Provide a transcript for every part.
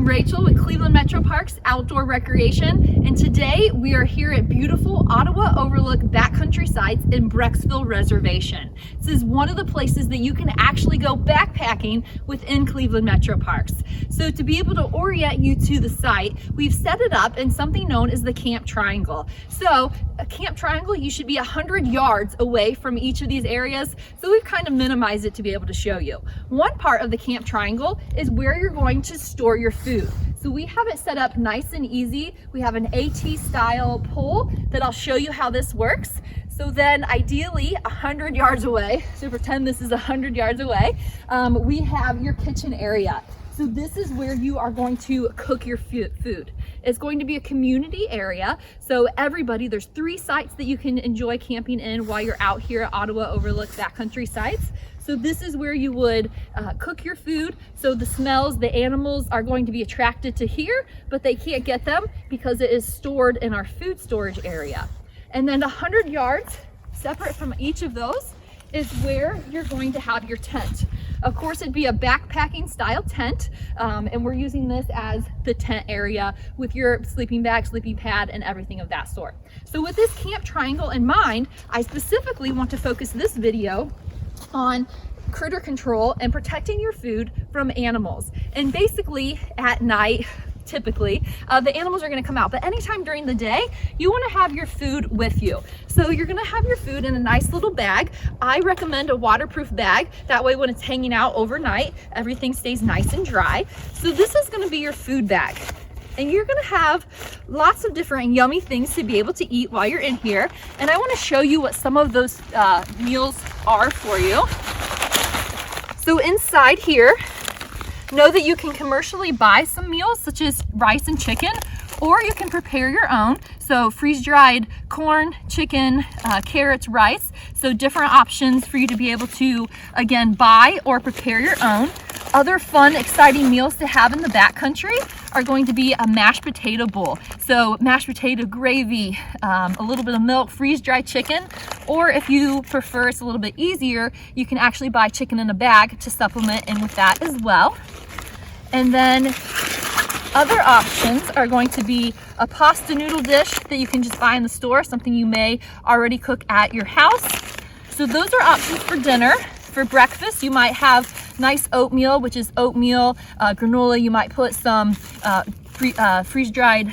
Rachel with Cleveland Metro Parks Outdoor Recreation, and today we are here at beautiful Ottawa Overlook Backcountry Sites in Brecksville Reservation. This is one of the places that you can actually go backpacking within Cleveland Metro Parks. So to be able to orient you to the site, we've set it up in something known as the Camp Triangle. So a Camp Triangle, you should be 100 yards away from each of these areas, so we've kind of minimized it to be able to show you. One part of the Camp Triangle is where you're going to store your food. So we have it set up nice and easy. We have an AT style pole that I'll show you how this works. So then ideally 100 yards away, so pretend this is 100 yards away, we have your kitchen area. So this is where you are going to cook your food. It's going to be a community area. So everybody, there's 3 sites that you can enjoy camping in while you're out here at Ottawa Overlook Backcountry Sites. So this is where you would cook your food. So the smells, the animals are going to be attracted to here, but they can't get them because it is stored in our food storage area. And then 100 yards separate from each of those is where you're going to have your tent. Of course, it'd be a backpacking style tent, and we're using this as the tent area with your sleeping bag, sleeping pad, and everything of that sort. So with this Camp Triangle in mind, I specifically want to focus this video on critter control and protecting your food from animals. And basically at night, typically, the animals are going to come out, but anytime during the day, you want to have your food with you. So you're going to have your food in a nice little bag. I recommend a waterproof bag. That way when it's hanging out overnight, everything stays nice and dry. So this is going to be your food bag. And you're gonna have lots of different yummy things to be able to eat while you're in here. And I wanna show you what some of those meals are for you. So inside here, know that you can commercially buy some meals such as rice and chicken, or you can prepare your own. So freeze-dried corn, chicken, carrots, rice. So different options for you to be able to, again, buy or prepare your own. Other fun, exciting meals to have in the backcountry are going to be a mashed potato bowl. So mashed potato gravy, a little bit of milk, freeze-dried chicken, or if you prefer it's a little bit easier, you can actually buy chicken in a bag to supplement in with that as well. And then other options are going to be a pasta noodle dish that you can just buy in the store, something you may already cook at your house. So those are options for dinner. For breakfast, you might have nice oatmeal, which is oatmeal, granola. You might put some freeze-dried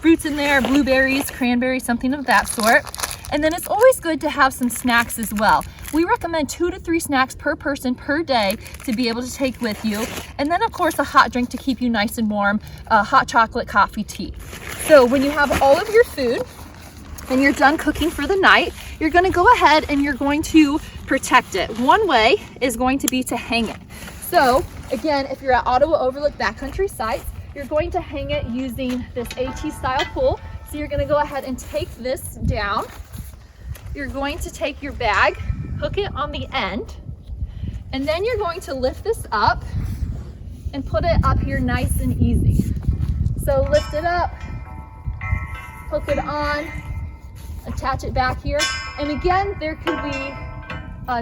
fruits in there, blueberries, cranberries, something of that sort. And then it's always good to have some snacks as well. We recommend 2 to 3 snacks per person per day to be able to take with you. And then of course a hot drink to keep you nice and warm, hot chocolate, coffee, tea. So when you have all of your food and you're done cooking for the night, you're gonna go ahead and you're going to protect it. One way is going to be to hang it. So again, if you're at Ottawa Overlook Backcountry Sites, you're going to hang it using this AT style pole. So you're gonna go ahead and take this down. You're going to take your bag, hook it on the end, and then you're going to lift this up and put it up here nice and easy. So lift it up, hook it on, attach it back here. And again, there could be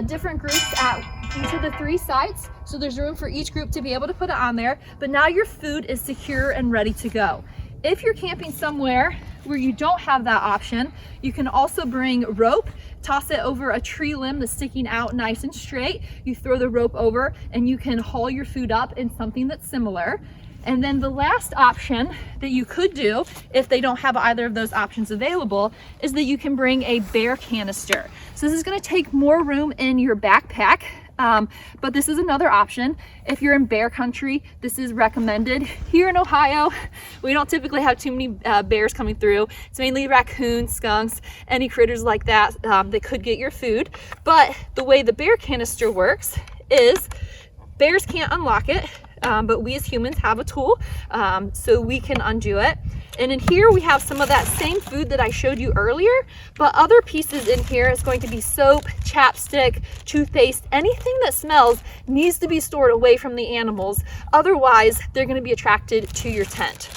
different groups at each of the 3 sites. So there's room for each group to be able to put it on there, but now your food is secure and ready to go. If you're camping somewhere where you don't have that option, you can also bring rope, toss it over a tree limb that's sticking out nice and straight. You throw the rope over and you can haul your food up in something that's similar. And then the last option that you could do, if they don't have either of those options available, is that you can bring a bear canister. So this is gonna take more room in your backpack, but this is another option. If you're in bear country, this is recommended. Here in Ohio, we don't typically have too many bears coming through. It's mainly raccoons, skunks, any critters like that that could get your food. But the way the bear canister works is bears can't unlock it, but we as humans have a tool, so we can undo it. And in here we have some of that same food that I showed you earlier, but other pieces in here is going to be soap, chapstick, toothpaste. Anything that smells needs to be stored away from the animals. Otherwise, they're going to be attracted to your tent.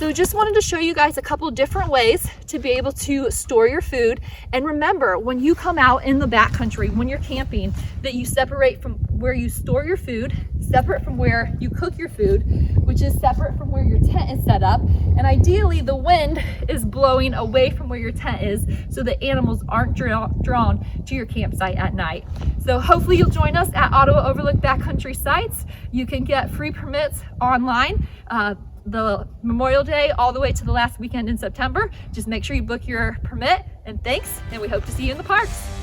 So just wanted to show you guys a couple different ways to be able to store your food. And remember, when you come out in the backcountry, when you're camping, that you separate from where you store your food, separate from where you cook your food, which is separate from where your tent is set up. And ideally the wind is blowing away from where your tent is so the animals aren't drawn to your campsite at night. So hopefully you'll join us at Ottawa Overlook Backcountry Sites. You can get free permits online the Memorial Day all the way to the last weekend in September. Just make sure you book your permit, and thanks, and we hope to see you in the parks.